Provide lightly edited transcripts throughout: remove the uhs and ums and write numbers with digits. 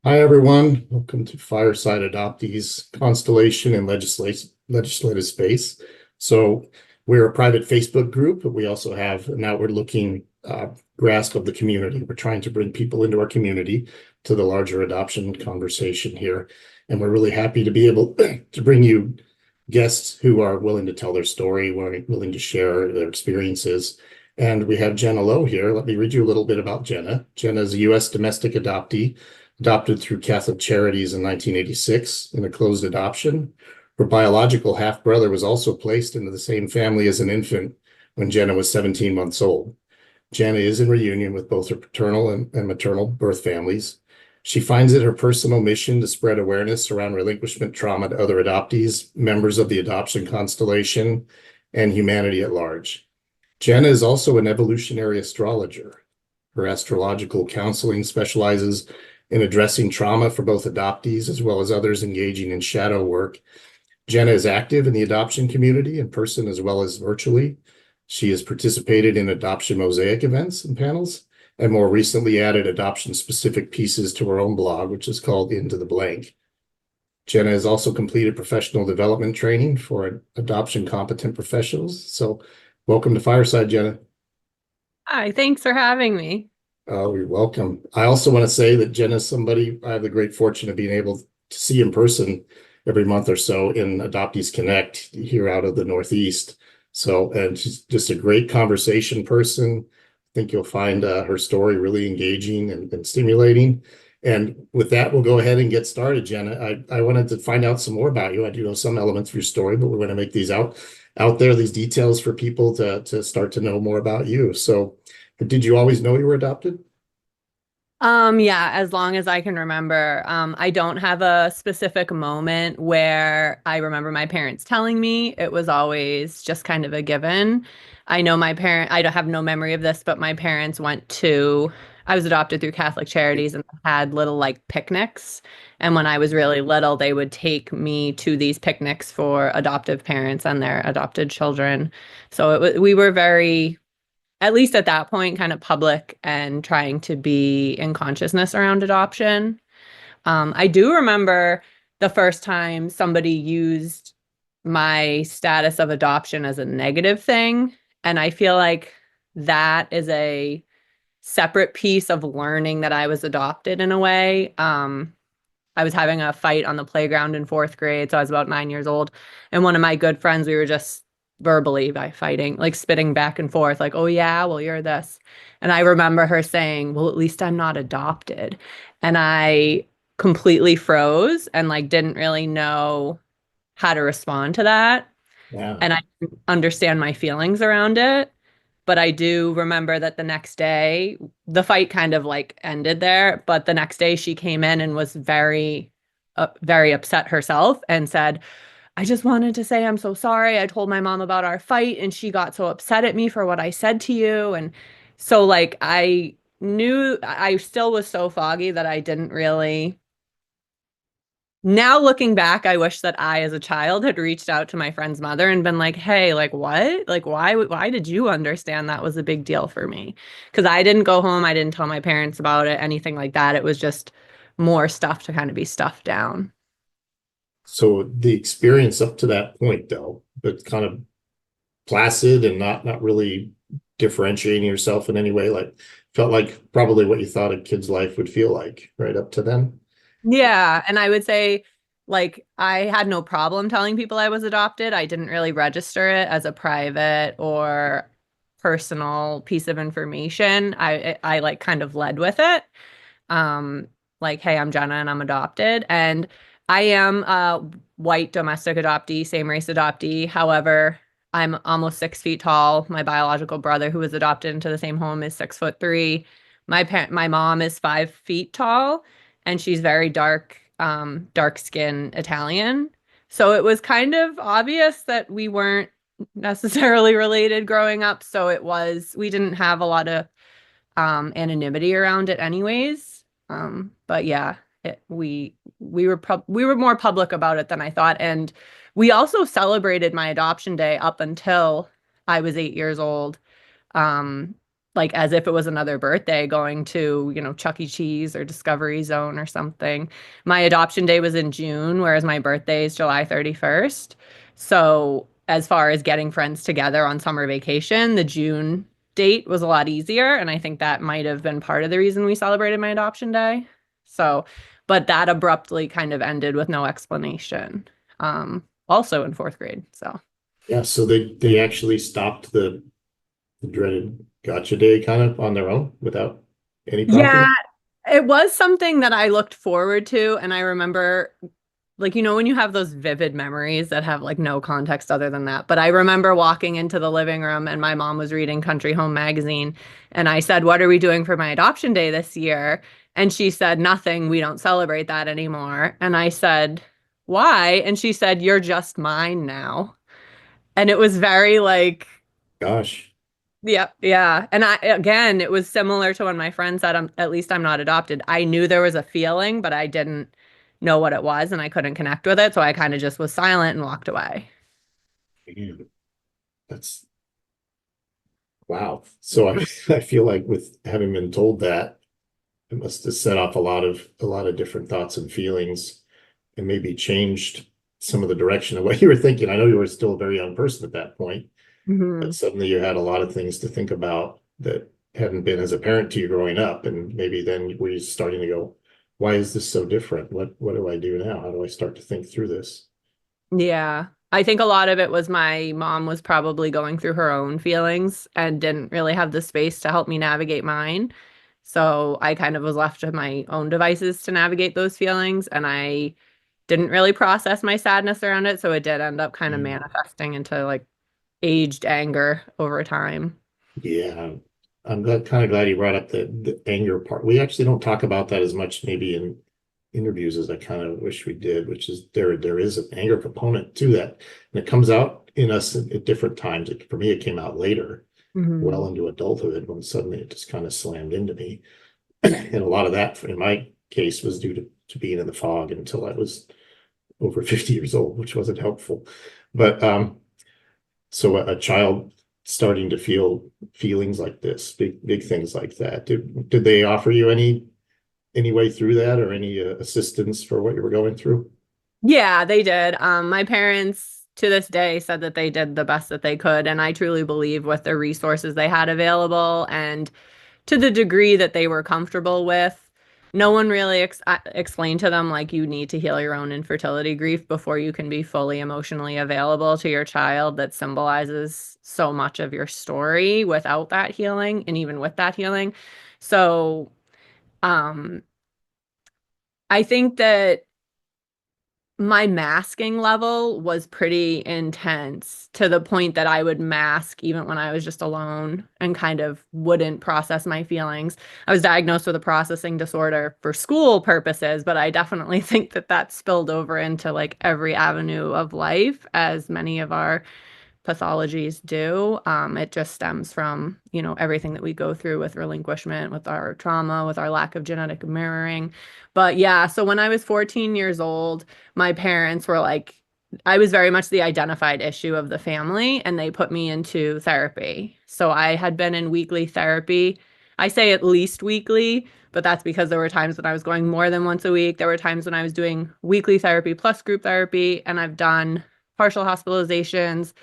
Hi, everyone. Welcome to Fireside Adoptees, Constellation and Legislative Space. So we're a private Facebook group, but we also have an outward-looking grasp of the community. We're trying to bring people into our community to the larger adoption conversation here. And we're really happy to be able to bring you guests who are willing to tell their story, willing to share their experiences. And we have Jenna Lowe here. Let me read you a little bit about Jenna. Jenna is a U.S. domestic adoptee, adopted through Catholic Charities in 1986 in a closed adoption. Her biological half-brother was also placed into the same family as an infant when Jenna was 17 months old. Jenna is in reunion with both her paternal and maternal birth families. She finds it her personal mission to spread awareness around relinquishment trauma to other adoptees, members of the adoption constellation, and humanity at large. Jenna is also an evolutionary astrologer. Her astrological counseling specializes in addressing trauma for both adoptees as well as others engaging in shadow work. Jenna is active in the adoption community in person as well as virtually. She has participated in Adoption Mosaic events and panels, and more recently added adoption-specific pieces to her own blog, which is called Into the Blank. Jenna has also completed professional development training for adoption competent professionals. So welcome to Fireside, Jenna. Hi, thanks for having me. Oh, you're welcome. I also want to say that Jenna's somebody I have the great fortune of being able to see in person every month or so in Adoptees Connect here out of the Northeast. So, and she's just a great conversation person. I think you'll find her story really engaging and stimulating. And with that, we'll go ahead and get started, Jenna. I wanted to find out some more about you. I do know some elements of your story, but we're going to make these out there, these details for people to start to know more about you. So, did you always know you were adopted? Yeah, as long as I can remember. I don't have a specific moment where I remember my parents telling me. It was always just kind of a given. I know I don't have no memory of this, but my parents I was adopted through Catholic Charities and had little like picnics. And when I was really little, they would take me to these picnics for adoptive parents and their adopted children. So we were very, at least at that point, kind of public and trying to be in consciousness around adoption. I do remember the first time somebody used my status of adoption as a negative thing. And I feel like that is a separate piece of learning that I was adopted in a way. I was having a fight on the playground in fourth grade, so I was about 9 years old. And one of my good friends, we were just verbally by fighting, like spitting back and forth, like, oh yeah, well, you're this. And I remember her saying, well, at least I'm not adopted. And I completely froze and like didn't really know how to respond to that. Yeah. And I didn't understand my feelings around it. But I do remember that the next day, the fight kind of like ended there. But the next day, she came in and was very upset herself and said, I just wanted to say I'm so sorry. I told my mom about our fight and she got so upset at me for what I said to you. And so, like, I knew I still was so foggy that I didn't really. Now looking back, I wish that I, as a child, had reached out to my friend's mother and been like, "Hey, like what? Like why did you understand that was a big deal for me?" Because I didn't go home, I didn't tell my parents about it, anything like that. It was just more stuff to kind of be stuffed down. So the experience up to that point, though, but kind of placid and not really differentiating yourself in any way, like felt like probably what you thought a kid's life would feel like right up to then. Yeah, and I would say like I had no problem telling people I was adopted. I didn't really register it as a private or personal piece of information. I like kind of led with it. Um, like, hey, I'm Jenna and I'm adopted. And I am a white domestic adoptee, same race adoptee. However, I'm almost 6 feet tall. My biological brother, who was adopted into the same home, is 6'3". My mom is 5 feet tall, and she's very dark skin Italian. So it was kind of obvious that we weren't necessarily related growing up. So we didn't have a lot of anonymity around it anyways. But yeah, we were more public about it than I thought. And we also celebrated my adoption day up until I was 8 years old. Um, like as if it was another birthday going to, Chuck E. Cheese or Discovery Zone or something. My adoption day was in June, whereas my birthday is July 31st. So, as far as getting friends together on summer vacation, the June date was a lot easier. And I think that might have been part of the reason we celebrated my adoption day. So, but that abruptly kind of ended with no explanation. Also in fourth grade. So, Yeah, so they actually stopped the dreaded gotcha day kind of on their own without any yeah, prompting. it was something that I looked forward to. And I remember, like, when you have those vivid memories that have like no context other than that. But I remember walking into the living room and my mom was reading Country Home magazine. And I said, "What are we doing for my adoption day this year?" And she said, "Nothing. We don't celebrate that anymore." And I said, "Why?" And she said, "You're just mine now." And it was very like, Gosh. yeah, yeah. And again, it was similar to when my friend said, at least I'm not adopted. I knew there was a feeling, but I didn't know what it was and I couldn't connect with it. So I kind of just was silent and walked away. Man, that's wow. So I feel like with having been told that, it must have set off a lot of different thoughts and feelings and maybe changed some of the direction of what you were thinking. I know you were still a very young person at that point, but Hmm. suddenly you had a lot of things to think about that hadn't been as a parent to you growing up. And maybe then were you starting to go, why is this so different? What do I do now? How do I start to think through this? Yeah. I think a lot of it was my mom was probably going through her own feelings and didn't really have the space to help me navigate mine. So I kind of was left to my own devices to navigate those feelings. And I didn't really process my sadness around it. So it did end up kind of Mm. manifesting into like aged anger over time. Yeah, I'm kind of glad you brought up the anger part. We actually don't talk about that as much maybe in interviews as I kind of wish we did, which is there is an anger component to that. And it comes out in us at different times. For me, it came out later, well Hmm. into adulthood, when suddenly it just kind of slammed into me. And a lot of that, in my case, was due to being in the fog until I was over 50 years old, which wasn't helpful. But so a child starting to feel feelings like this, big things like that. Did they offer you any way through that or any assistance for what you were going through? Yeah, they did. My parents to this day said that they did the best that they could, and I truly believe with the resources they had available and to the degree that they were comfortable with. No one really explained to them like you need to heal your own infertility grief before you can be fully emotionally available to your child that symbolizes so much of your story without that healing and even with that healing. So, um, I think that my masking level was pretty intense to the point that I would mask even when I was just alone and kind of wouldn't process my feelings. I was diagnosed with a processing disorder for school purposes, but I definitely think that that spilled over into like every avenue of life, as many of our pathologies do. It just stems from, everything that we go through with relinquishment, with our trauma, with our lack of genetic mirroring. But yeah, so when I was 14 years old, my parents were like, I was very much the identified issue of the family, and they put me into therapy. So I had been in weekly therapy. I say at least weekly, but that's because there were times when I was going more than once a week. There were times when I was doing weekly therapy plus group therapy, and I've done partial hospitalizations,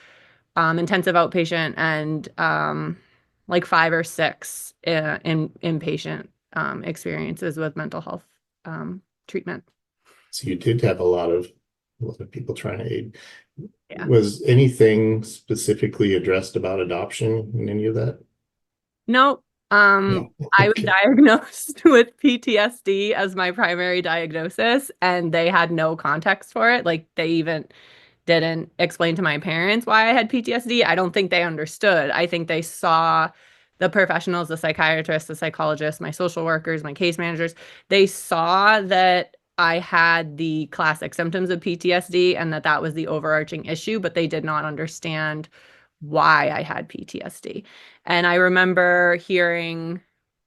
intensive outpatient, and like 5 or 6 in inpatient experiences with mental health treatment. So you did have a lot of people trying to aid. Yeah. Was anything specifically addressed about adoption in any of that? Nope. No. I was Okay. diagnosed with PTSD as my primary diagnosis, and they had no context for it. Like they even didn't explain to my parents why I had PTSD. I don't think they understood. I think they saw the professionals, the psychiatrists, the psychologists, my social workers, my case managers. They saw that I had the classic symptoms of PTSD and that that was the overarching issue, but they did not understand why I had PTSD. And I remember hearing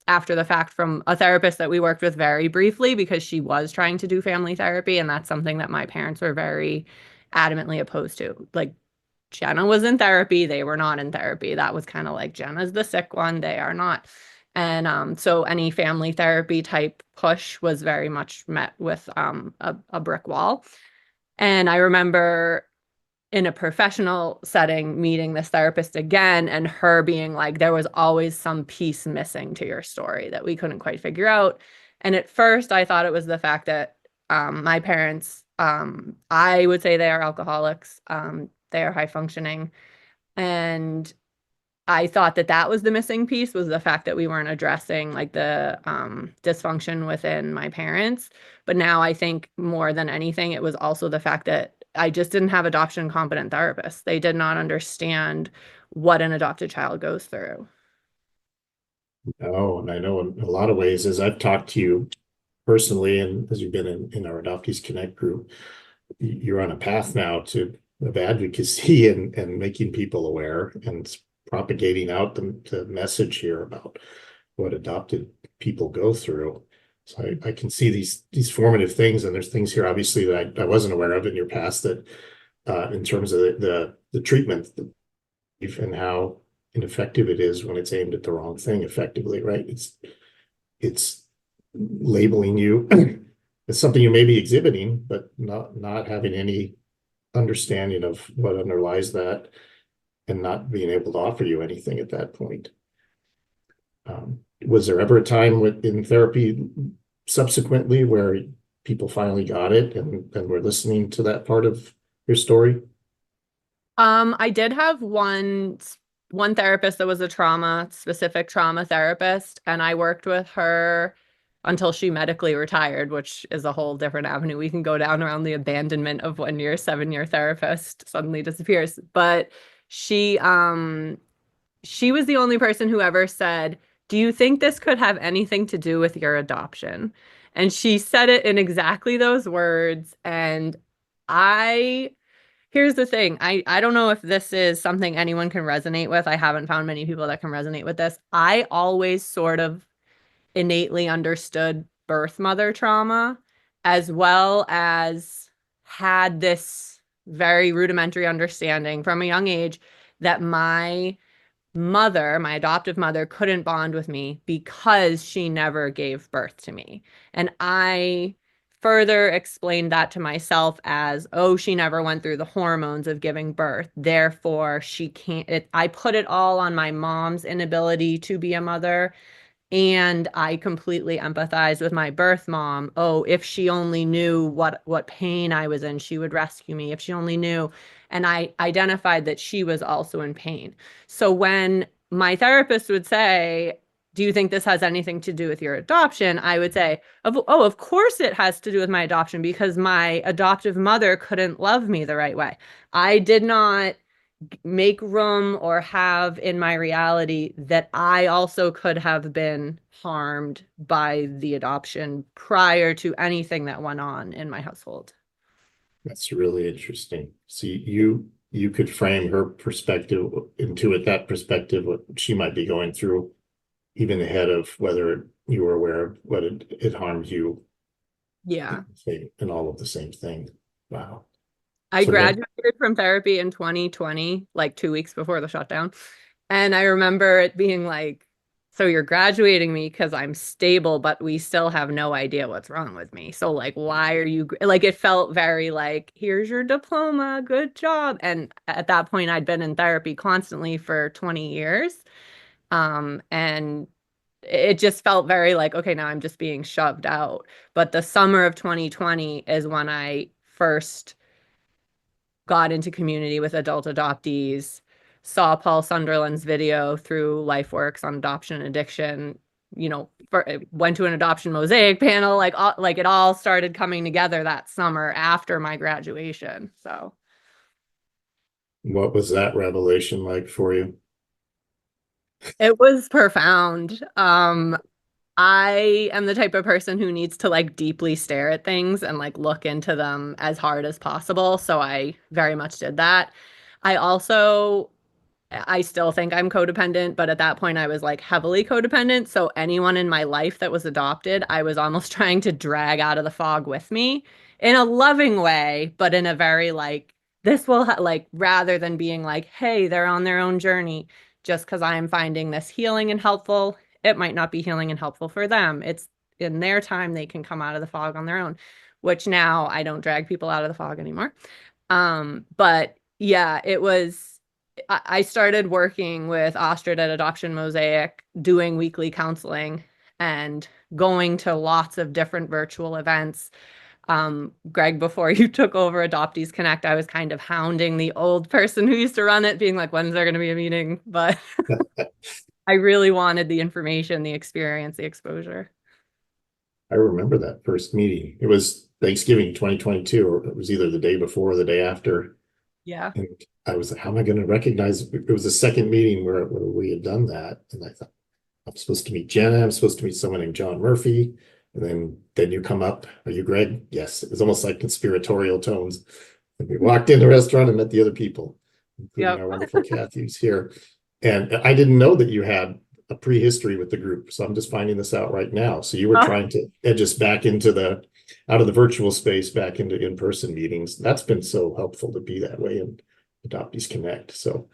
after the fact from a therapist that we worked with very briefly because she was trying to do family therapy. And that's something that my parents were very adamantly opposed to. Like, Jenna was in therapy. They were not in therapy. That was kind of like Jenna's the sick one. They are not. And so any family therapy type push was very much met with a brick wall. And I remember in a professional setting meeting this therapist again and her being like, there was always some piece missing to your story that we couldn't quite figure out. And at first I thought it was the fact that my parents, I would say they are alcoholics. They are high functioning. And I thought that that was the missing piece, was the fact that we weren't addressing like the dysfunction within my parents. But now I think more than anything, it was also the fact that I just didn't have adoption competent therapists. They did not understand what an adopted child goes through. Oh, and I know in a lot of ways, as I've talked to you personally, and as you've been in our Adoptees Connect group, you're on a path now of advocacy and making people aware and propagating out the message here about what adopted people go through. So I can see these formative things, and there's things here obviously that I wasn't aware of in your past that in terms of the treatment and how ineffective it is when it's aimed at the wrong thing effectively, right? It's labeling you as something you may be exhibiting, but not having any understanding of what underlies that and not being able to offer you anything at that point. Was there ever a time in therapy subsequently where people finally got it and were listening to that part of your story? I did have one therapist that was a specific trauma therapist, and I worked with her until she medically retired, which is a whole different avenue we can go down around the abandonment of when your 7-year therapist suddenly disappears. But she she was the only person who ever said, "Do you think this could have anything to do with your adoption?" And she said it in exactly those words. And I here's the thing. I don't know if this is something anyone can resonate with. I haven't found many people that can resonate with this. I always sort of innately understood birth mother trauma, as well as had this very rudimentary understanding from a young age that my adoptive mother, couldn't bond with me because she never gave birth to me. And I further explained that to myself as, oh, she never went through the hormones of giving birth. Therefore, she can't. I put it all on my mom's inability to be a mother. And I completely empathize with my birth mom. Oh, if she only knew what pain I was in, she would rescue me. If she only knew. And I identified that she was also in pain. So when my therapist would say, "Do you think this has anything to do with your adoption?" I would say, "Oh, of course it has to do with my adoption because my adoptive mother couldn't love me the right way. I did not make room or have in my reality that I also could have been harmed by the adoption prior to anything that went on in my household." That's really interesting. See, you could frame her perspective into it, that perspective, what she might be going through, even ahead of whether you were aware of what it harmed you Yeah. in all of the same thing. Wow. I So that graduated from therapy in 2020, like 2 weeks before the shutdown. And I remember it being like, "So you're graduating me because I'm stable, but we still have no idea what's wrong with me. So like, why are you like?" It felt very like, "Here's your diploma, good job." And at that point, I'd been in therapy constantly for 20 years. And it just felt very like, okay, now I'm just being shoved out. But the summer of 2020 is when I first got into community with adult adoptees, saw Paul Sunderland's video through LifeWorks on adoption and addiction, went to an Adoption Mosaic panel, like it all started coming together that summer after my graduation. So what was that revelation like for you? it was profound. I am the type of person who needs to like deeply stare at things and like look into them as hard as possible. So I very much did that. I still think I'm codependent, but at that point I was like heavily codependent. So anyone in my life that was adopted, I was almost trying to drag out of the fog with me in a loving way, but in a very like this will like rather than being like, hey, they're on their own journey. Just because I'm finding this healing and helpful, it might not be healing and helpful for them. It's in their time they can come out of the fog on their own, which now I don't drag people out of the fog anymore. But yeah, it was, I started working with Ostrich at Adoption Mosaic, doing weekly counseling and going to lots of different virtual events. Greg, before you took over Adoptees Connect, I was kind of hounding the old person who used to run it, being like, when's there going to be a meeting? But I really wanted the information, the experience, the exposure. I remember that first meeting. It was Thanksgiving 2022, or it was either the day before or the day after. Yeah. And I was like, how am I going to recognize? It was the second meeting where we had done that. And I thought, I'm supposed to meet Jenna. I'm supposed to meet someone named John Murphy. And then you come up. Are you Greg? Yes. It was almost like conspiratorial tones. And we walked in the restaurant and met the other people, including Yep. our wonderful Kathy, who's here. And I didn't know that you had a prehistory with the group. So I'm just finding this out right now. So you were trying to edge us back into out of the virtual space, back into in-person meetings. That's been so helpful to be that way in Adoptees Connect. So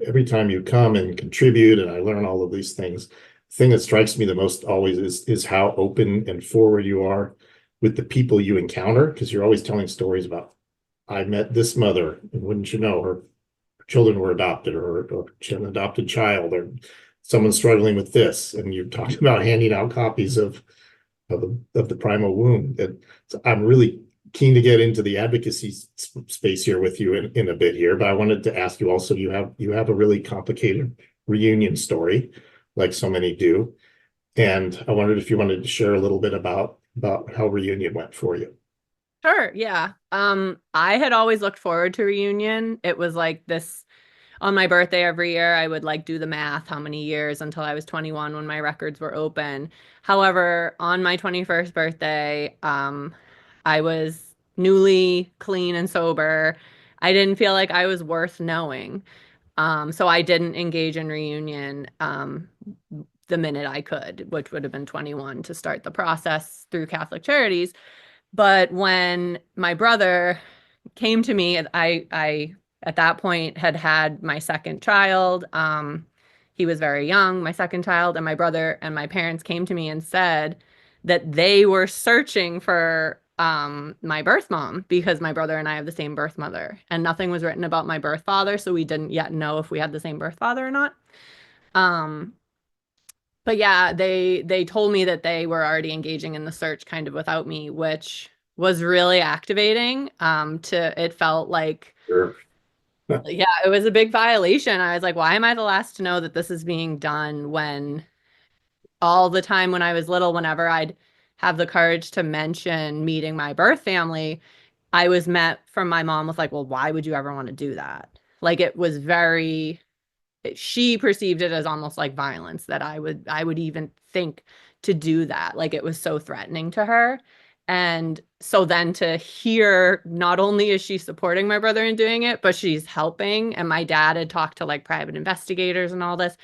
every time you come and contribute, and I learn all of these things, the thing that strikes me the most always is how open and forward you are with the people you encounter, because you're always telling stories about, I met this mother, and wouldn't you know, her children were adopted, or an adopted child, or someone struggling with this. And you're talking about handing out copies of the primal womb. And so I'm really keen to get into the advocacy space here with you in a bit here, but I wanted to ask you also, you have a really complicated reunion story, like so many do. And I wondered if you wanted to share a little bit about how reunion went for you. Sure, yeah. I had always looked forward to reunion. It was like this on my birthday every year, I would like do the math, how many years until I was 21 when my records were open. However, on my 21st birthday, I was newly clean and sober. I didn't feel like I was worth knowing. So I didn't engage in reunion the minute I could, which would have been 21 to start the process through Catholic Charities. But when my brother came to me, I at that point had had my second child. He was very young, my second child, and my brother and my parents came to me and said that they were searching for my birth mom because my brother and I have the same birth mother, and nothing was written about my birth father, so we didn't yet know if we had the same birth father or not. Um, but yeah, they told me that they were already engaging in the search kind of without me, which was really activating. It felt like, Sure. yeah, it was a big violation. I was like, why am I the last to know that this is being done when all the time when I was little, whenever I'd have the courage to mention meeting my birth family, I was met from my mom with like, well, why would you ever want to do that? Like it was very she perceived it as almost like violence that I would even think to do that. Like it was so threatening to her. And so then to hear not only is she supporting my brother in doing it, but she's helping. And my dad had talked to like private investigators and all this.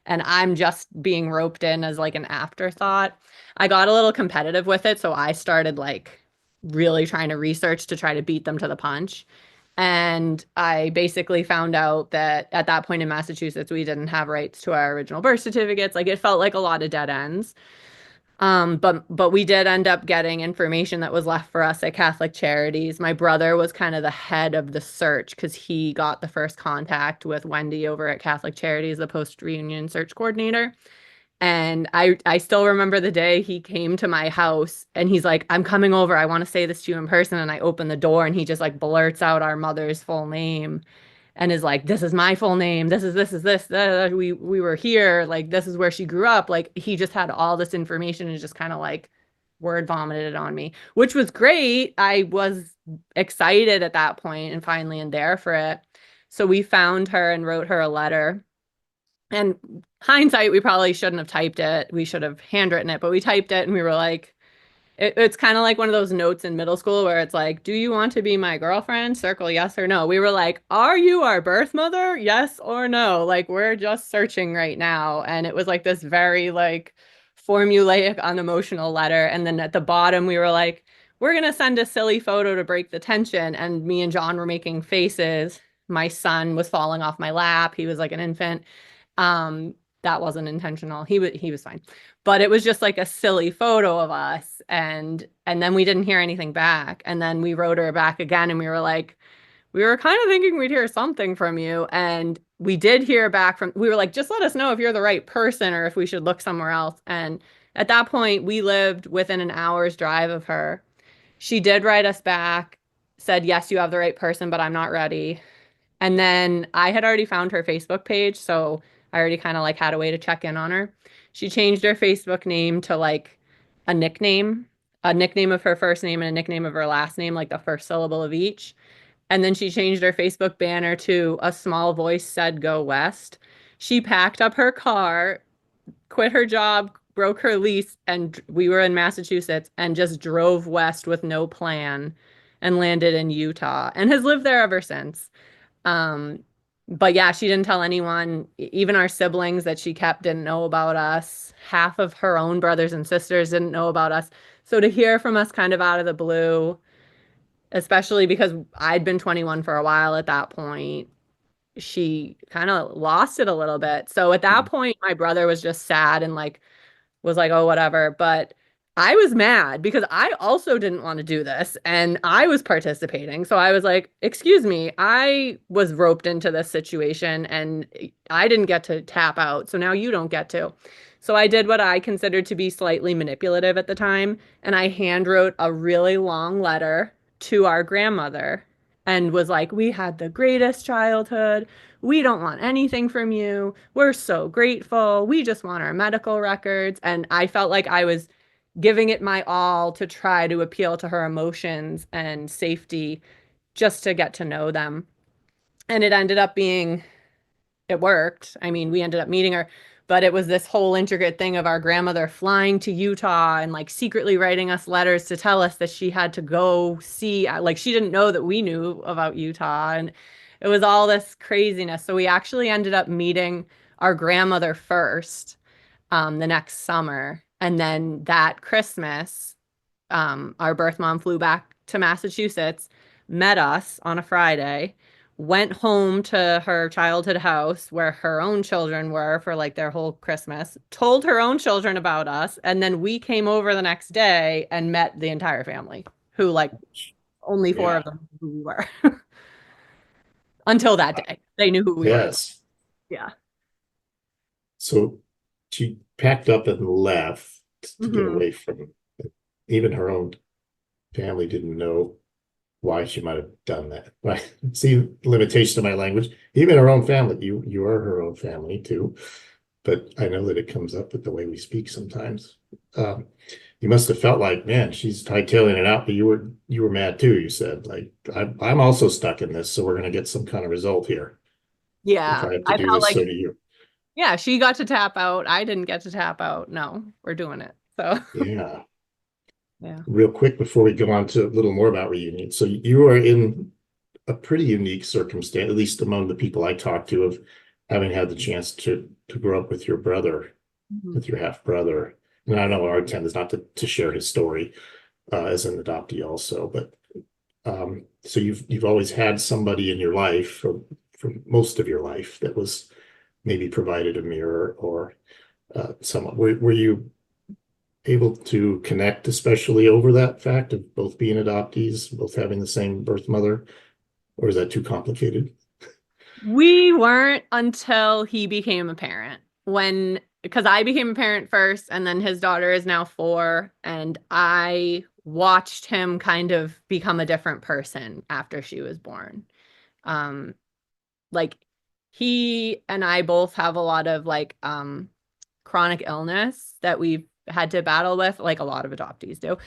And I'm just being roped in as like an afterthought. I got a little competitive with it. So I started like really trying to research to try to beat them to the punch. And I basically found out that at that point in Massachusetts, we didn't have rights to our original birth certificates. Like it felt like a lot of dead ends. But we did end up getting information that was left for us at Catholic Charities. My brother was kind of the head of the search because he got the first contact with Wendy over at Catholic Charities, the post-reunion search coordinator. And I still remember the day he came to my house and he's like, I'm coming over. I want to say this to you in person. And I open the door and he just like blurts out our mother's full name and is like, this is my full name. This is this. We were here. Like, this is where she grew up. Like, he just had all this information and just kind of like word vomited it on me, which was great. I was excited at that point and finally in there for it. So we found her and wrote her a letter. And hindsight, we probably shouldn't have typed it. We should have handwritten it, but we typed it and we were like, it's kind of like one of those notes in middle school where it's like, do you want to be my girlfriend? Circle yes or no. We were like, are you our birth mother? Yes or no? Like, we're just searching right now. And it was like this very like formulaic, unemotional letter. And then at the bottom, we were like, we're gonna send a silly photo to break the tension. And me and John were making faces. My son was falling off my lap. He was like an infant. Um, that wasn't intentional. He was fine. But it was just like a silly photo of us. And then we didn't hear anything back. And then we wrote her back again and we were like, we were kind of thinking we'd hear something from you. And we did hear back from, we were like, just let us know if you're the right person or if we should look somewhere else. And at that point, we lived within an hour's drive of her. She did write us back, said, yes, you have the right person, but I'm not ready. And then I had already found her Facebook page, so I already kind of like had a way to check in on her. She changed her Facebook name to like a nickname, a nickname of her first name and a nickname of her last name, like the first syllable of each. And then she changed her Facebook banner to a small voice said go west. She packed up her car, quit her job, broke her lease, and we were in Massachusetts and just drove west with no plan and landed in Utah and has lived there ever since. Um, but yeah, she didn't tell anyone. Even our siblings that she kept didn't know about us. Half of her own brothers and sisters didn't know about us. So to hear from us kind of out of the blue, especially because I'd been 21 for a while at that point, she kind of lost it a little bit. So at that point, my brother was just sad and like was like, oh, whatever. But I was mad because I also didn't want to do this and I was participating. So I was like, excuse me, I was roped into this situation and I didn't get to tap out. So now you don't get to. So I did what I considered to be slightly manipulative at the time. And I hand wrote a really long letter to our grandmother and was like, we had the greatest childhood. We don't want anything from you. We're so grateful. We just want our medical records. And I felt like I was giving it my all to try to appeal to her emotions and safety just to get to know them. And it ended up being, it worked. I mean, we ended up meeting her, but it was this whole intricate thing of our grandmother flying to Utah and like secretly writing us letters to tell us that she had to go see, like, she didn't know that we knew about Utah. And it was all this craziness. So we actually ended up meeting our grandmother first, the next summer. And then that Christmas, our birth mom flew back to Massachusetts, met us on a Friday, went home to her childhood house where her own children were for like their whole Christmas, told her own children about us, and then we came over the next day and met the entire family, who like only four Yeah. of them knew who we were until that day. They knew who we were. Yes. Yeah. So she packed up and left to get Hmm. away from even her own family didn't know why she might have done that. Right. See, limitation of my language. Even her own family, you are her own family too. But I know that it comes up with the way we speak sometimes. Um, you must have felt like, man, she's hightailing it out, but you were mad too. You said, like, I'm also stuck in this, so we're gonna get some kind of result here. If Yeah. I have to I do felt this, like, so do you. yeah, she got to tap out. I didn't get to tap out. No, we're doing it. So, Yeah. yeah. Real quick before we go on to a little more about reunion. So you are in a pretty unique circumstance, at least among the people I talked to, of having had the chance to grow up with your brother, Mhm. with your half brother. And I know our intent is not to share his story as an adoptee also, but so you've always had somebody in your life for most of your life that was maybe provided a mirror or someone. Were you able to connect, especially over that fact of both being adoptees, both having the same birth mother, or is that too complicated? We weren't until he became a parent. Because I became a parent first, and then his daughter is now 4, and I watched him kind of become a different person after she was born. Um, like he and I both have a lot of like chronic illness that we've had to battle with, like a lot of adoptees do.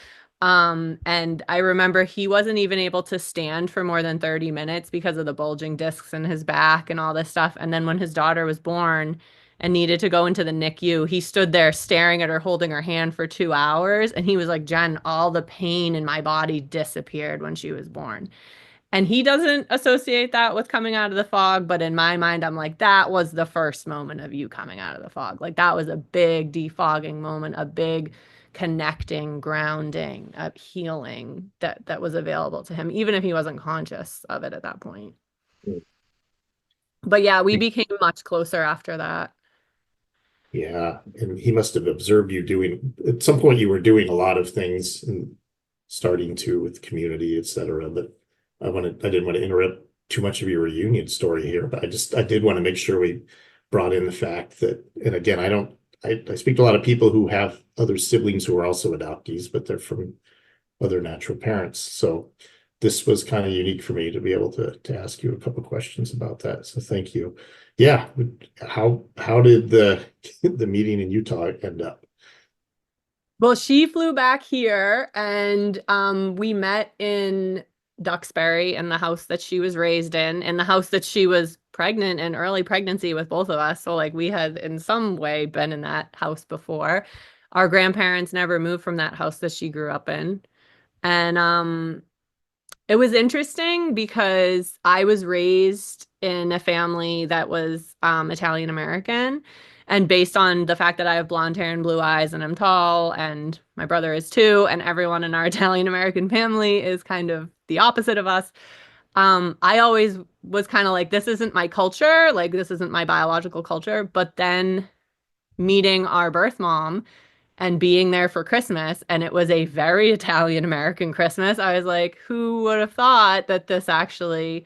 And I remember he wasn't even able to stand for more than 30 minutes because of the bulging discs in his back and all this stuff. And then when his daughter was born and needed to go into the NICU, he stood there staring at her, holding her hand for 2 hours. And he was like, Jen, all the pain in my body disappeared when she was born. And he doesn't associate that with coming out of the fog, but in my mind, I'm like, that was the first moment of you coming out of the fog. Like that was a big defogging moment, a big connecting, grounding, healing that was available to him, even if he wasn't conscious of it at that point. But yeah, we became much closer after that. Yeah, and he must have observed you doing, at some point you were doing a lot of things and starting to with community, et cetera. But I didn't want to interrupt too much of your reunion story here, but I did want to make sure we brought in the fact that, and again, I speak to a lot of people who have other siblings who are also adoptees, but they're from other natural parents. So this was kind of unique for me to be able to ask you a couple questions about that. So thank you. Yeah, how did the the meeting in Utah end up? Well, she flew back here and we met in Duxbury in the house that she was raised in the house that she was pregnant in early pregnancy with both of us. So like we had in some way been in that house before. Our grandparents never moved from that house that she grew up in. And it was interesting because I was raised in a family that was Italian American. And based on the fact that I have blonde hair and blue eyes and I'm tall and my brother is too, and everyone in our Italian American family is kind of the opposite of us, I always was kind of like, this isn't my culture, like this isn't my biological culture. But then meeting our birth mom and being there for Christmas, and it was a very Italian American Christmas. I was like, who would have thought that this actually,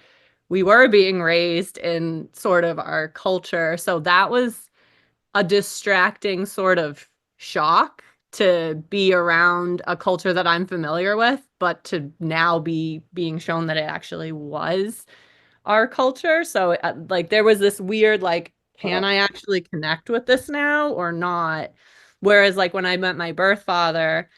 we were being raised in sort of our culture. So that was a distracting sort of shock to be around a culture that I'm familiar with, but to now be being shown that it actually was our culture. So like there was this weird like, can Uh, I actually connect with this now or not? Whereas like when I met my birth father,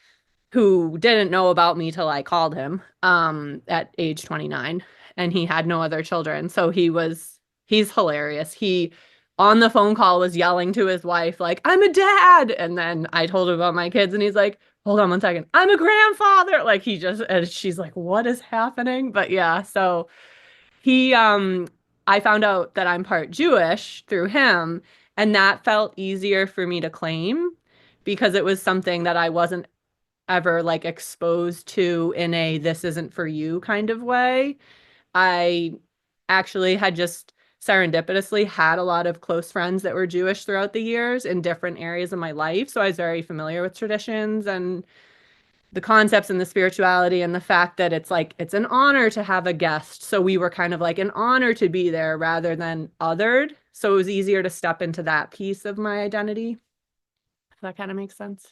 who didn't know about me till I called him at age 29, and he had no other children. So he's hilarious. He on the phone call was yelling to his wife like, "I'm a dad." And then I told him about my kids and he's like, "Hold on one second. I'm a grandfather." Like he just and she's like, "What is happening?" But yeah, so he I found out that I'm part Jewish through him, and that felt easier for me to claim because it was something that I wasn't ever like exposed to in a this isn't for you kind of way. I actually had just serendipitously had a lot of close friends that were Jewish throughout the years in different areas of my life, so I was very familiar with traditions and the concepts and the spirituality and the fact that it's like it's an honor to have a guest. So we were kind of like an honor to be there rather than othered. So it was easier to step into that piece of my identity. If that kind of makes sense.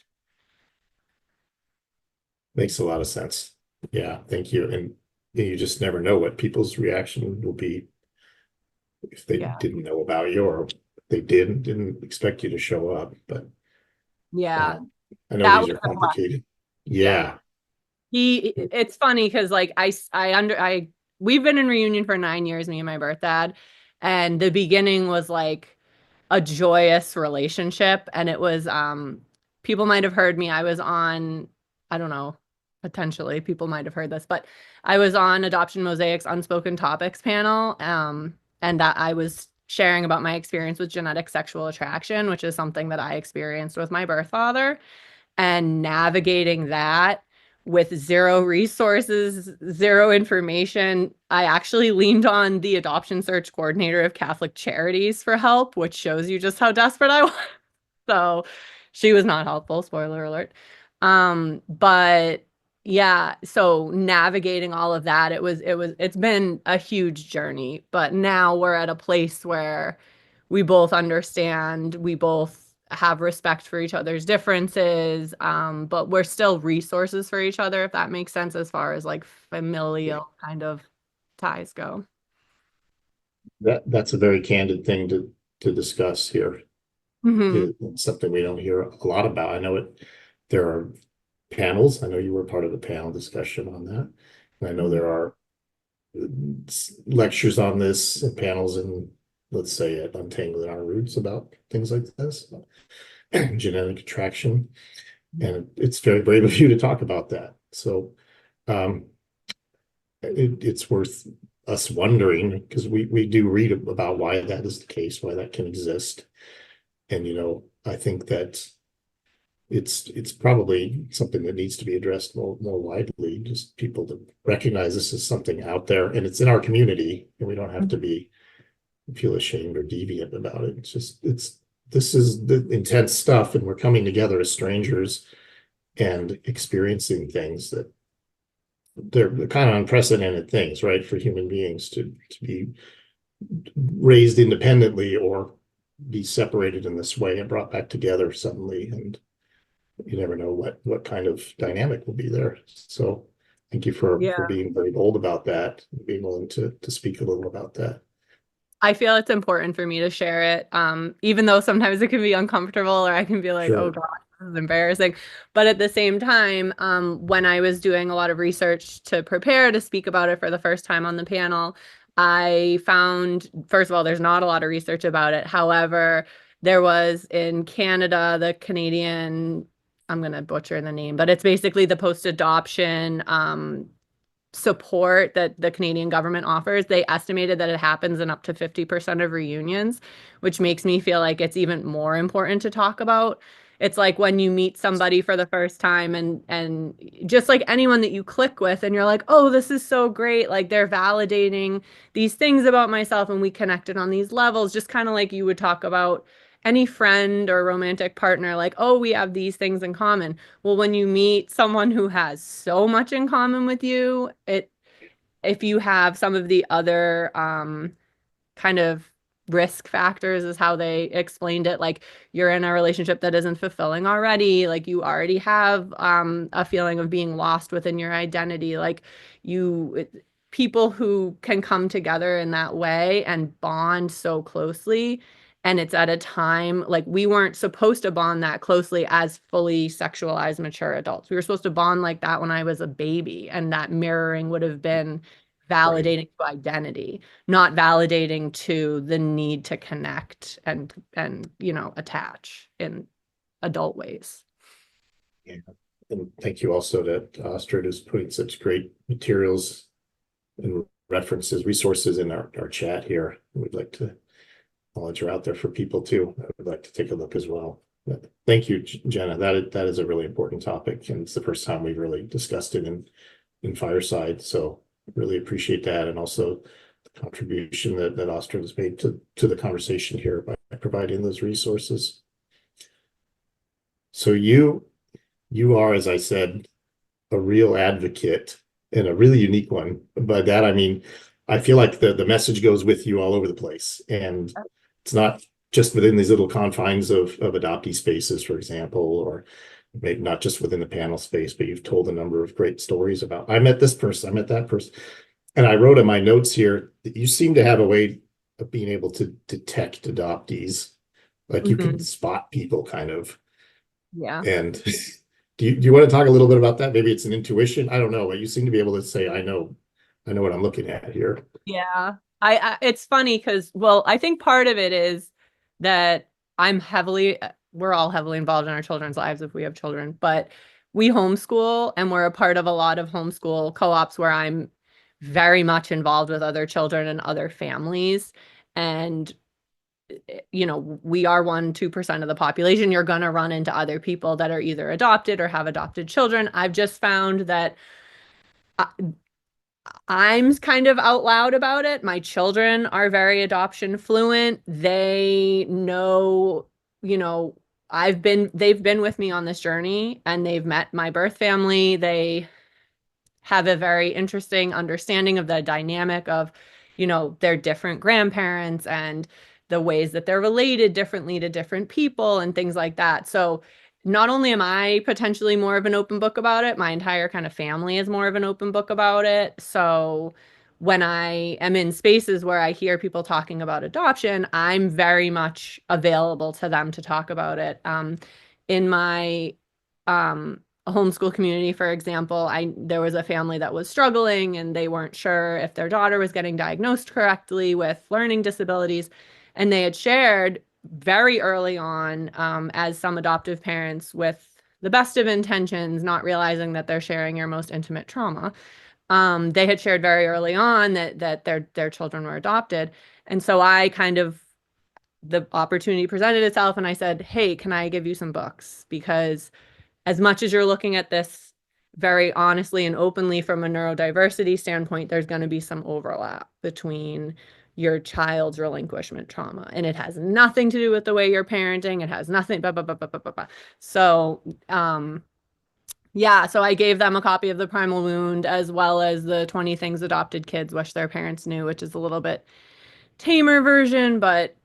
Makes a lot of sense. Yeah, thank you. And you just never know what people's reaction will be if they Yeah. didn't know about you or they didn't expect you to show up. But Yeah. um, I know That these was are a plus. complicated. Yeah. Yeah. It's funny because like we've been in reunion for 9 years, me and my birth dad. And the beginning was like a joyous relationship. And it was, people might have heard me. I was on, I don't know, potentially people might have heard this, but I was on Adoption Mosaic's Unspoken Topics panel. And that I was sharing about my experience with genetic sexual attraction, which is something that I experienced with my birth father and navigating that with zero resources, zero information. I actually leaned on the adoption search coordinator of Catholic Charities for help, which shows you just how desperate I was. So she was not helpful, spoiler alert. But yeah, so navigating all of that, it's been a huge journey, but now we're at a place where we both understand, we both have respect for each other's differences, but we're still resources for each other, if that makes sense, as far as like familial kind of ties go. That's a very candid thing to discuss here. Hmm. It's something we don't hear a lot about. I know there are panels. I know you were part of a panel discussion on that. And I know there are lectures on this and panels and let's say at Untangling Our Roots about things like this, genetic attraction. And it's very brave of you to talk about that. So um, it's worth us wondering, because we do read about why that is the case, why that can exist. And, I think that it's probably something that needs to be addressed more widely, just people to recognize this is something out there and it's in our community, and we don't have to feel ashamed or deviant about it. This is the intense stuff, and we're coming together as strangers and experiencing things that they're kind of unprecedented things, right? For human beings to be raised independently or be separated in this way and brought back together suddenly. And you never know what kind of dynamic will be there. So thank you for Yeah. being very bold about that, being willing to speak a little about that. I feel it's important for me to share it, even though sometimes it can be uncomfortable or I can be like, oh Sure. God, this is embarrassing. But at the same time, when I was doing a lot of research to prepare to speak about it for the first time on the panel, I found, first of all, there's not a lot of research about it. However, there was in Canada, the Canadian, I'm going to butcher the name, but it's basically the post-adoption support that the Canadian government offers. They estimated that it happens in up to 50% of reunions, which makes me feel like it's even more important to talk about. It's like when you meet somebody for the first time and just like anyone that you click with and you're like, "Oh, this is so great." Like they're validating these things about myself and we connected on these levels, just kind of like you would talk about any friend or romantic partner like, "Oh, we have these things in common." Well, when you meet someone who has so much in common with you, if you have some of the other kind of risk factors is how they explained it, like you're in a relationship that isn't fulfilling already, like you already have a feeling of being lost within your identity, like people who can come together in that way and bond so closely. And it's at a time like we weren't supposed to bond that closely as fully sexualized mature adults. We were supposed to bond like that when I was a baby, and that mirroring would have been Right. validating to identity, not validating to the need to connect and attach in adult ways. Yeah. And thank you also to Astrid is putting such great materials and references, resources in our chat here. We'd like to knowledge are out there for people too. I would like to take a look as well. But thank you, Jenna. That is a really important topic, and it's the first time we've really discussed it in Fireside. So really appreciate that, and also the contribution that Astrid has made to the conversation here by providing those resources. So you are, as I said, a real advocate and a really unique one. By that I mean, I feel like the message goes with you all over the place, and it's not just within these little confines of adoptee spaces, for example, or maybe not just within the panel space, but you've told a number of great stories about, I met this person, I met that person. And I wrote in my notes here that you seem to have a way of being able to detect adoptees. Like you can Mhm. spot people kind of. Yeah. And do you want to talk a little bit about that? Maybe it's an intuition. I don't know, but you seem to be able to say, I know what I'm looking at here. Yeah. It's funny because, well, I think part of it is that we're all heavily involved in our children's lives if we have children, but we homeschool and we're a part of a lot of homeschool co-ops where I'm very much involved with other children and other families. And, we are 1-2% of the population. You're going to run into other people that are either adopted or have adopted children. I've just found that I'm kind of out loud about it. My children are very adoption fluent. They know, you know, they've been with me on this journey and they've met my birth family. They have a very interesting understanding of the dynamic of, their different grandparents and the ways that they're related differently to different people and things like that. So not only am I potentially more of an open book about it, my entire kind of family is more of an open book about it. So when I am in spaces where I hear people talking about adoption, I'm very much available to them to talk about it. In my homeschool community, for example, there was a family that was struggling and they weren't sure if their daughter was getting diagnosed correctly with learning disabilities. And they had shared very early on, as some adoptive parents with the best of intentions, not realizing that they're sharing your most intimate trauma, They had shared very early on that their children were adopted. And so I kind of the opportunity presented itself and I said, "Hey, can I give you some books? Because as much as you're looking at this very honestly and openly from a neurodiversity standpoint, there's going to be some overlap between your child's relinquishment trauma. And it has nothing to do with the way you're parenting. It has nothing, blah, blah, blah, blah, blah, blah, blah." So, yeah, so I gave them a copy of The Primal Wound as well as the 20 Things Adopted Kids Wish Their Parents Knew, which is a little bit tamer version, but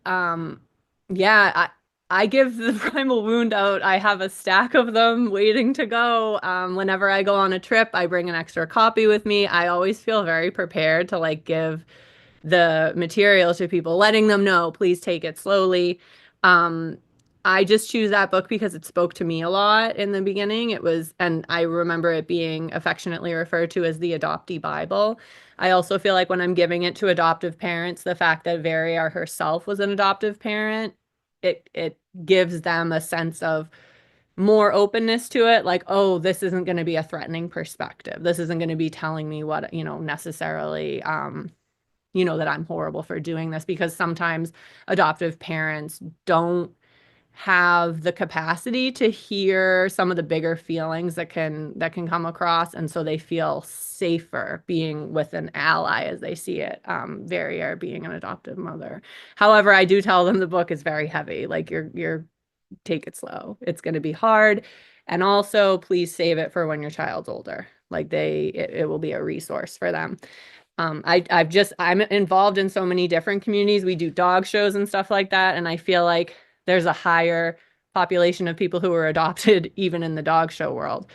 yeah, I give The Primal Wound out. I have a stack of them waiting to go. Whenever I go on a trip, I bring an extra copy with me. I always feel very prepared to like give the material to people, letting them know, please take it slowly. Um, I just choose that book because it spoke to me a lot in the beginning. It was, and I remember it being affectionately referred to as the adoptee Bible. I also feel like when I'm giving it to adoptive parents, the fact that Varia herself was an adoptive parent, it gives them a sense of more openness to it. Like, oh, this isn't going to be a threatening perspective. This isn't going to be telling me what, necessarily, that I'm horrible for doing this, because sometimes adoptive parents don't have the capacity to hear some of the bigger feelings that can come across, and so they feel safer being with an ally as they see it. Varia being an adoptive mother. However, I do tell them the book is very heavy. Like you're take it slow. It's going to be hard, and also please save it for when your child's older. Like it will be a resource for them. I'm involved in so many different communities. We do dog shows and stuff like that. And I feel like there's a higher population of people who are adopted even in the dog show world.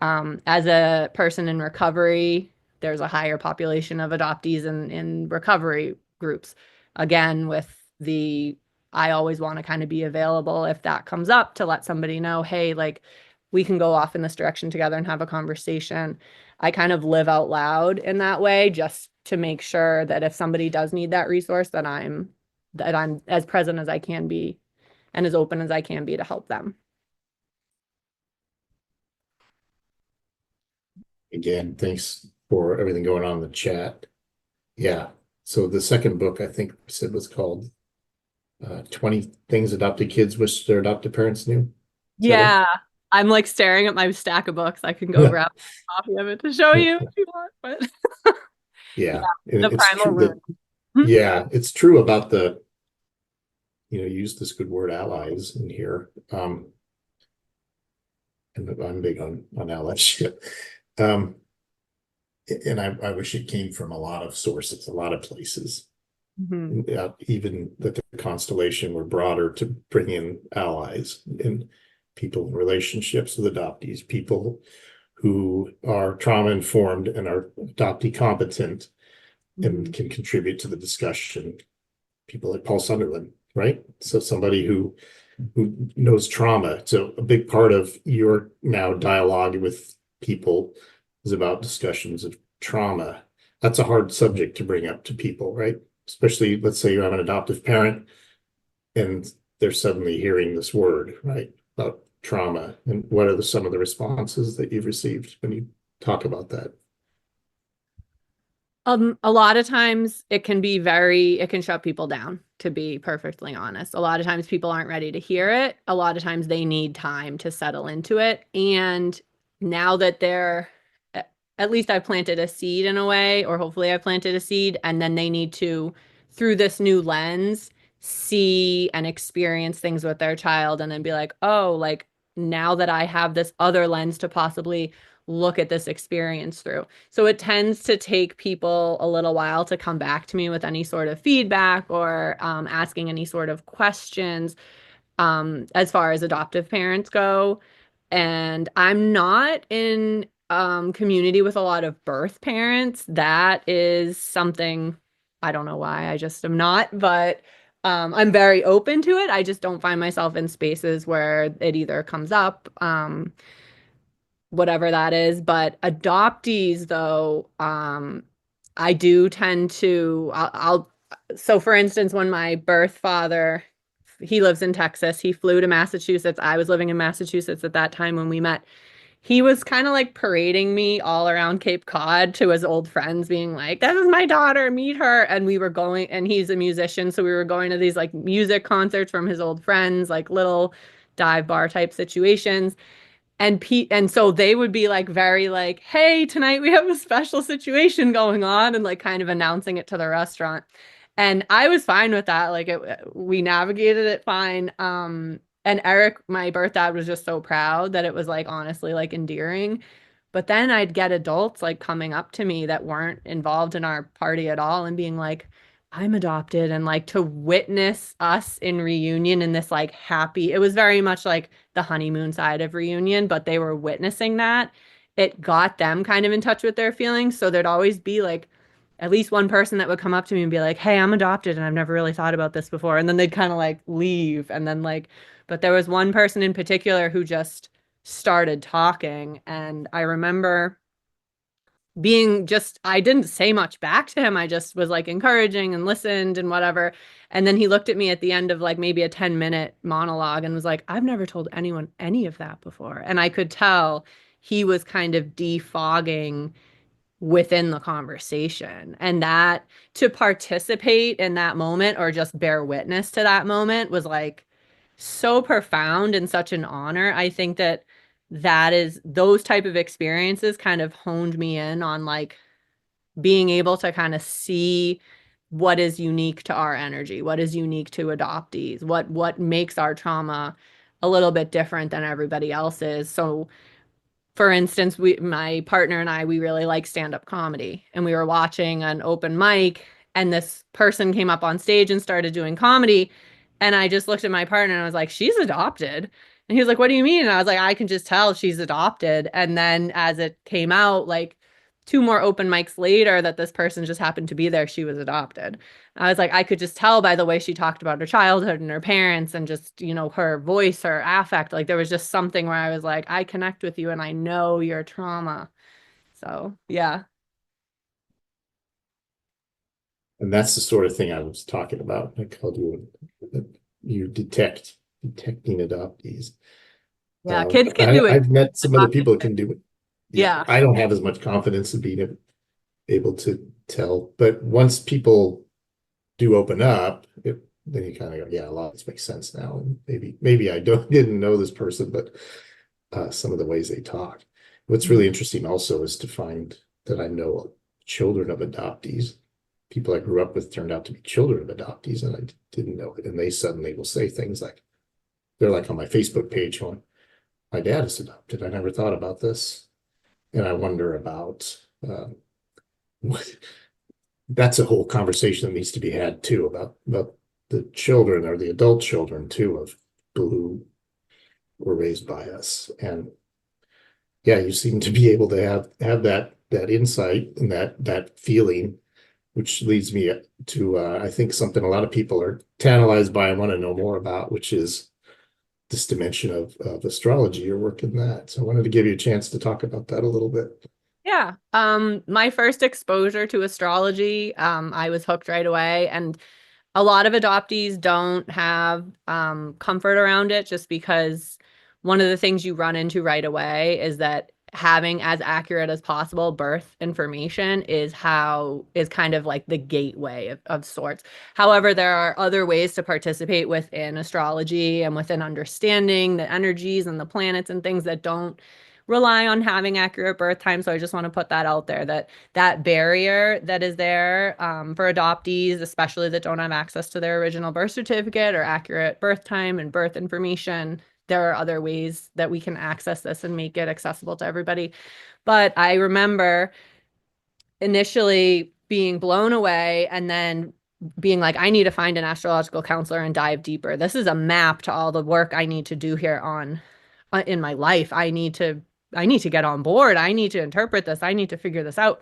As a person in recovery, there's a higher population of adoptees in recovery groups. Again, I always want to kind of be available if that comes up to let somebody know, hey, like we can go off in this direction together and have a conversation. I kind of live out loud in that way just to make sure that if somebody does need that resource, that I'm as present as I can be and as open as I can be to help them. Again, thanks for everything going on in the chat. Yeah. So the second book I think we said was called 20 Things Adopted Kids Wish Their Adopted Parents Knew. Is that it? Yeah. I'm like staring at my stack of books. I can go grab a copy of it to show you if you want, but Yeah. the It's primal true that, wound. yeah, it's true about use this good word allies in here. And I'm big on allyship. And I wish it came from a lot of sources, a lot of places. Even that the Constellation were broader to bring in allies and people in relationships with adoptees, people who are trauma informed and are adoptee competent and can contribute to the discussion. People like Paul Sunderland, right? So somebody who knows trauma. So a big part of your now dialogue with people is about discussions of trauma. That's a hard subject to bring up to people, right? Especially, let's say you have an adoptive parent and they're suddenly hearing this word, right, about trauma. And what are some of the responses that you've received when you talk about that? A lot of times it can shut people down, to be perfectly honest. A lot of times people aren't ready to hear it. A lot of times they need time to settle into it. And now that at least I've planted a seed in a way, or hopefully I've planted a seed, and then they need to, through this new lens, see and experience things with their child and then be like, oh, like now that I have this other lens to possibly look at this experience through. So it tends to take people a little while to come back to me with any sort of feedback or asking any sort of questions as far as adoptive parents go. And I'm not in community with a lot of birth parents. That is something, I don't know why, I just am not, but I'm very open to it. I just don't find myself in spaces where it either comes up, whatever that is. But adoptees, though, I do tend to, so for instance, when my birth father, he lives in Texas, he flew to Massachusetts. I was living in Massachusetts at that time when we met. he was kind of like parading me all around Cape Cod to his old friends, being like, "This is my daughter, meet her." And we were going, and he's a musician, so we were going to these like music concerts from his old friends, like little dive bar type situations. And so they would be like very like, "Hey, tonight we have a special situation going on," and like kind of announcing it to the restaurant. And I was fine with that. Like we navigated it fine. And Eric, my birth dad, was just so proud that it was like honestly like endearing. But then I'd get adults like coming up to me that weren't involved in our party at all and being like, "I'm adopted," and like to witness us in reunion in this like happy, it was very much like the honeymoon side of reunion, but they were witnessing that. It got them kind of in touch with their feelings. So there'd always be like at least one person that would come up to me and be like, "Hey, I'm adopted and I've never really thought about this before." And then they'd kind of like leave. And then like, but there was one person in particular who just started talking. And I remember being just, I didn't say much back to him. I just was like encouraging and listened and whatever. And then he looked at me at the end of like maybe a 10-minute monologue and was like, "I've never told anyone any of that before." And I could tell he was kind of defogging within the conversation. And that to participate in that moment or just bear witness to that moment was like so profound and such an honor. I think that that is those type of experiences kind of honed me in on like being able to kind of see what is unique to our energy, what is unique to adoptees, what makes our trauma a little bit different than everybody else's. So for instance, my partner and I, we really like stand-up comedy, and we were watching an open mic, and this person came up on stage and started doing comedy, and I just looked at my partner and I was like, "She's adopted." And he was like, "What do you mean?" And I was like, "I can just tell she's adopted." And then as it came out, like two more open mics later, that this person just happened to be there, she was adopted. I was like, I could just tell by the way she talked about her childhood and her parents and just, her voice, her affect. Like there was just something where I was like, I connect with you and I know your trauma. So, yeah. And that's the sort of thing I was talking about. I called you you detecting adoptees. Yeah, kids can do it. I've met some other people that can do it. Yeah, Yeah. I don't have as much confidence in being able to tell, but once people do open up, then you kind of go, yeah, a lot of this makes sense now. And maybe I didn't know this person, but some of the ways they talk. What's really interesting also is to find that I know children of adoptees. People I grew up with turned out to be children of adoptees, and I didn't know it. And they suddenly will say things like, they're like on my Facebook page going, "My dad is adopted. I never thought about this." And I wonder about what that's a whole conversation that needs to be had too about the children or the adult children too of people who were raised by us. And yeah, you seem to be able to have that insight and that feeling, which leads me to I think something a lot of people are tantalized by and want to know more about, which is this dimension of astrology. Your work in that. So I wanted to give you a chance to talk about that a little bit. Yeah. My first exposure to astrology, I was hooked right away. And a lot of adoptees don't have comfort around it just because one of the things you run into right away is that having as accurate as possible birth information is kind of like the gateway of sorts. However, there are other ways to participate within astrology and within understanding the energies and the planets and things that don't rely on having accurate birth time. So I just want to put that out there that that barrier that is there for adoptees, especially that don't have access to their original birth certificate or accurate birth time and birth information, there are other ways that we can access this and make it accessible to everybody. But I remember initially being blown away and then being like, I need to find an astrological counselor and dive deeper. This is a map to all the work I need to do here on in my life. I need to get on board. I need to interpret this. I need to figure this out.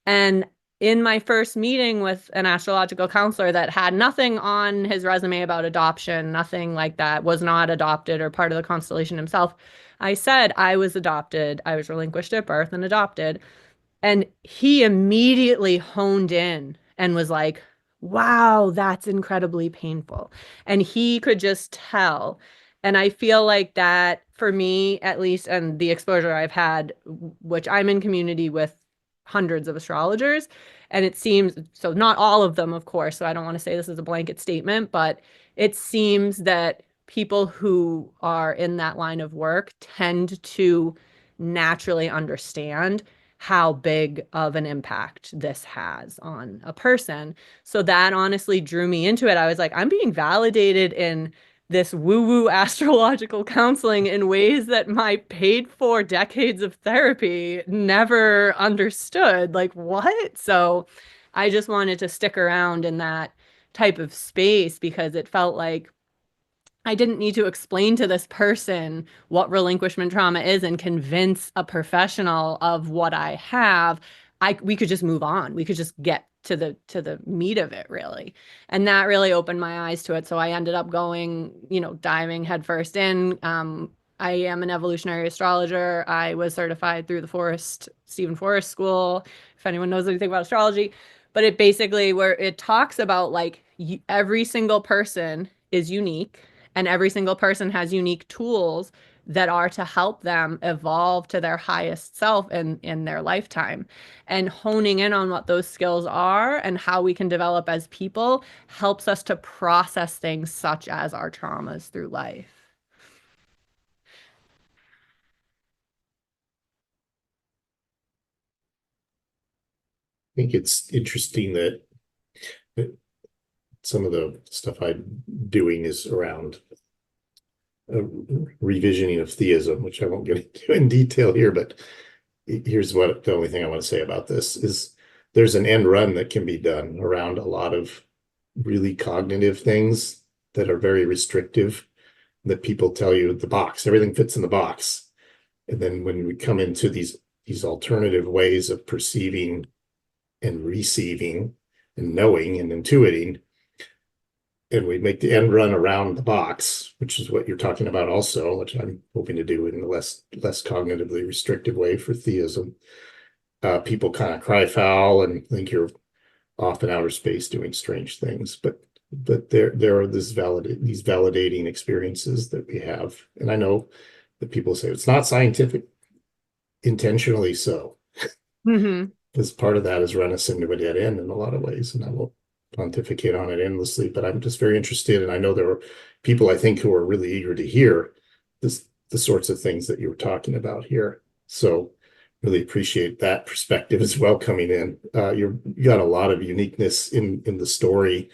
And in my first meeting with an astrological counselor that had nothing on his resume about adoption, nothing like that, was not adopted or part of the constellation himself, I said I was adopted. I was relinquished at birth and adopted. And he immediately honed in and was like, "Wow, that's incredibly painful." And he could just tell And I feel like that for me, at least, and the exposure I've had, which I'm in community with hundreds of astrologers, and it seems so not all of them, of course, so I don't want to say this is a blanket statement, but it seems that people who are in that line of work tend to naturally understand how big of an impact this has on a person. So that honestly drew me into it. I was like, I'm being validated in this woo-woo astrological counseling in ways that my paid for decades of therapy never understood. Like, what? So I just wanted to stick around in that type of space because it felt like I didn't need to explain to this person what relinquishment trauma is and convince a professional of what I have. We could just move on. We could just get to the meat of it, really. And that really opened my eyes to it. So I ended up going, diving headfirst in. I am an evolutionary astrologer. I was certified through the Stephen Forrest School, if anyone knows anything about astrology. But it basically where it talks about like every single person is unique and every single person has unique tools that are to help them evolve to their highest self in their lifetime. And honing in on what those skills are and how we can develop as people helps us to process things such as our traumas through life. I think it's interesting that some of the stuff I'm doing is around a revisioning of theism, which I won't get into in detail here, but here's what the only thing I want to say about this is there's an end run that can be done around a lot of really cognitive things that are very restrictive, that people tell you the box, everything fits in the box. And then when we come into these alternative ways of perceiving and receiving and knowing and intuiting, and we make the end run around the box, which is what you're talking about also, which I'm hoping to do in a less cognitively restrictive way for theism. People kind of cry foul and think you're off in outer space doing strange things, but there are these validating experiences that we have, and I know that people say it's not scientific, intentionally so, Mm-hmm. because part of that has run us into a dead end in a lot of ways, and I will pontificate on it endlessly, but I'm just very interested, and I know there are people I think who are really eager to hear the sorts of things that you were talking about here. So really appreciate that perspective as well coming in. You got a lot of uniqueness in the story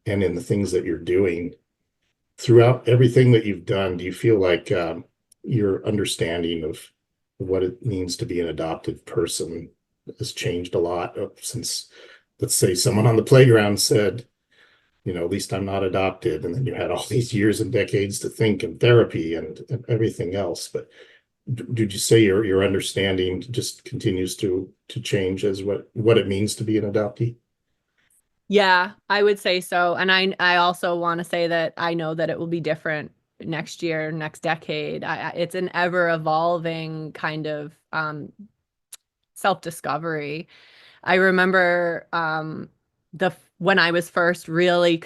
and in the things that you're doing throughout everything that you've done. Do you feel like your understanding of what it means to be an adopted person has changed a lot since, let's say, someone on the playground said, at least I'm not adopted, and then you had all these years and decades to think and therapy and everything else. But did you say your understanding just continues to change as what it means to be an adoptee? Yeah, I would say so. And I also want to say that I know that it will be different next year, next decade. It's an ever evolving kind of self-discovery. I remember the when I was first really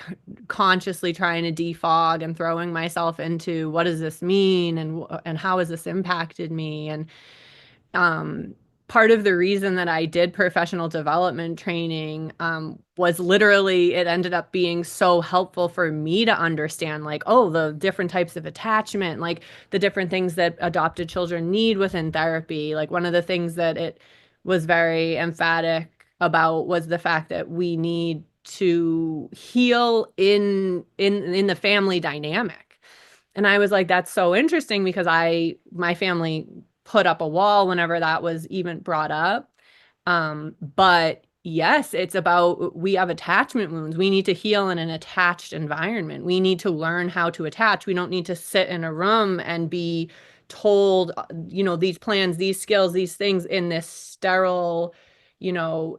consciously trying to defog and throwing myself into what does this mean and how has this impacted me, and um, part of the reason that I did professional development training was literally it ended up being so helpful for me to understand, like, oh, the different types of attachment, like the different things that adopted children need within therapy. Like one of the things that it was very emphatic about was the fact that we need to heal in the family dynamic. And I was like, that's so interesting because my family put up a wall whenever that was even brought up. But yes, it's about we have attachment wounds. We need to heal in an attached environment. We need to learn how to attach. We don't need to sit in a room and be told, these plans, these skills, these things in this sterile,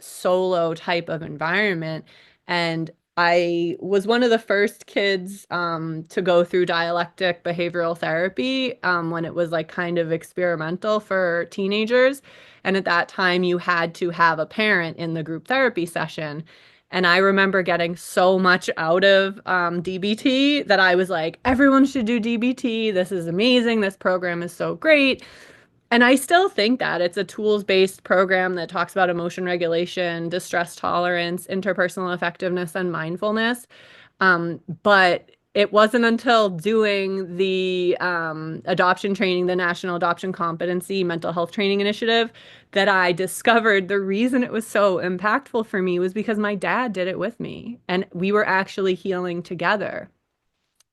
solo type of environment. And I was one of the first kids to go through dialectic behavioral therapy when it was like kind of experimental for teenagers. And at that time, you had to have a parent in the group therapy session. And I remember getting so much out of DBT that I was like, everyone should do DBT. This is amazing. This program is so great. And I still think that it's a tools-based program that talks about emotion regulation, distress tolerance, interpersonal effectiveness, and mindfulness. But it wasn't until doing the adoption training, the National Adoption Competency Mental Health Training Initiative, that I discovered the reason it was so impactful for me was because my dad did it with me, and we were actually healing together.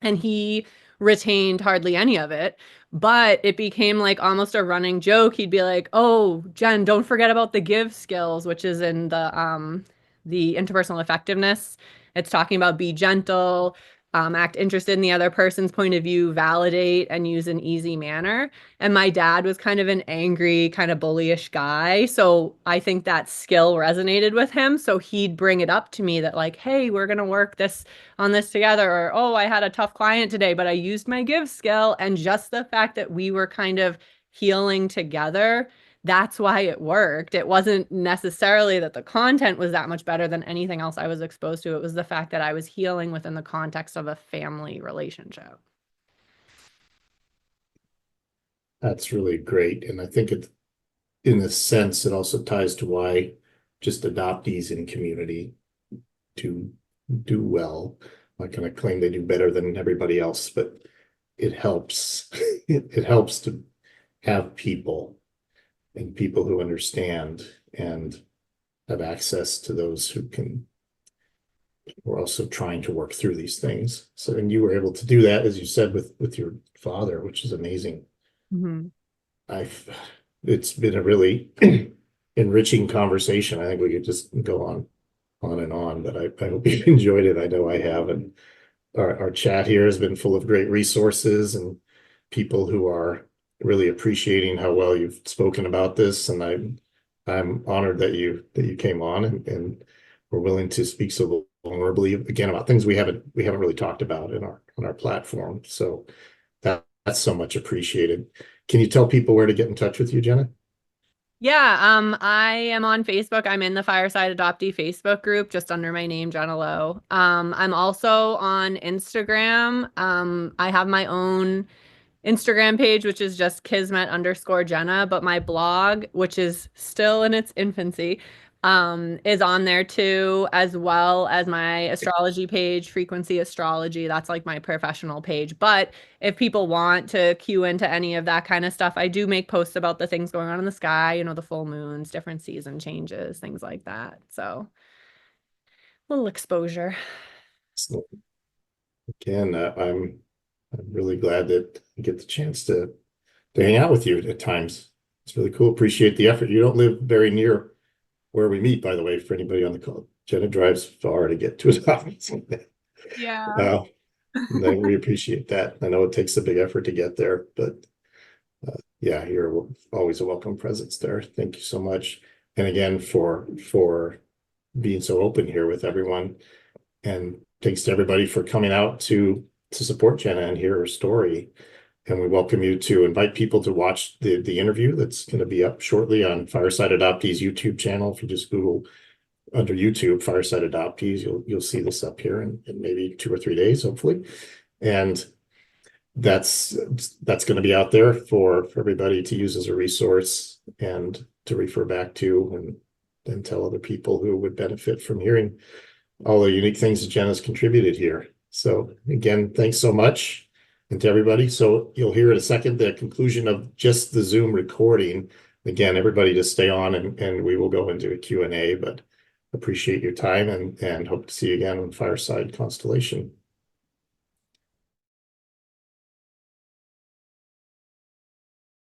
And he retained hardly any of it, but it became like almost a running joke. He'd be like, "Oh, Jen, don't forget about the give skills," which is in the interpersonal effectiveness. It's talking about be gentle, act interested in the other person's point of view, validate, and use an easy manner. And my dad was kind of an angry, kind of bullyish guy. So I think that skill resonated with him. So he'd bring it up to me that, like, hey, we're going to work this on this together. Or, oh, I had a tough client today, but I used my give skill. And just the fact that we were kind of healing together, that's why it worked. It wasn't necessarily that the content was that much better than anything else I was exposed to. It was the fact that I was healing within the context of a family relationship. That's really great. And I think it, in a sense, it also ties to why just adoptees in community do well. I'm not going to claim they do better than everybody else, but it helps. It helps to have people and people who understand and have access to those who can. We're also trying to work through these things. So, and you were able to do that, as you said, with your father, which is amazing. Mm-hmm. It's been a really enriching conversation. I think we could just go on and on, but I hope you've enjoyed it. I know I have, and our chat here has been full of great resources and people who are really appreciating how well you've spoken about this. And I'm honored that you came on and were willing to speak so vulnerably again about things we haven't really talked about on our platform. So that's so much appreciated. Can you tell people where to get in touch with you, Jenna? Yeah, I am on Facebook. I'm in the Fireside Adoptee Facebook group just under my name, Jenna Lowe. I'm also on Instagram. I have my own Instagram page, which is just Kismet_Jenna, but my blog, which is still in its infancy, is on there too, as well as my astrology page, Frequency Astrology. That's like my professional page. But if people want to cue into any of that kind of stuff, I do make posts about the things going on in the sky, the full moons, different season changes, things like that. So, a little exposure. So, again, I'm really glad that I get the chance to hang out with you at times. It's really cool. Appreciate the effort. You don't live very near where we meet, by the way, for anybody on the call. Jenna drives far to get to his office. Yeah. We appreciate that. I know it takes a big effort to get there, but yeah, you're always a welcome presence there. Thank you so much. And again, for being so open here with everyone. And thanks to everybody for coming out to support Jenna and hear her story. And we welcome you to invite people to watch the interview that's going to be up shortly on Fireside Adoptees YouTube channel. If you just Google under YouTube Fireside Adoptees, you'll see this up here in maybe 2 or 3 days, hopefully. And that's going to be out there for everybody to use as a resource and to refer back to, and then tell other people who would benefit from hearing all the unique things that Jenna's contributed here. So again, thanks so much. And to everybody. So you'll hear in a second the conclusion of just the Zoom recording. Again, everybody just stay on and we will go into a Q&A, but appreciate your time and hope to see you again on Fireside Constellation.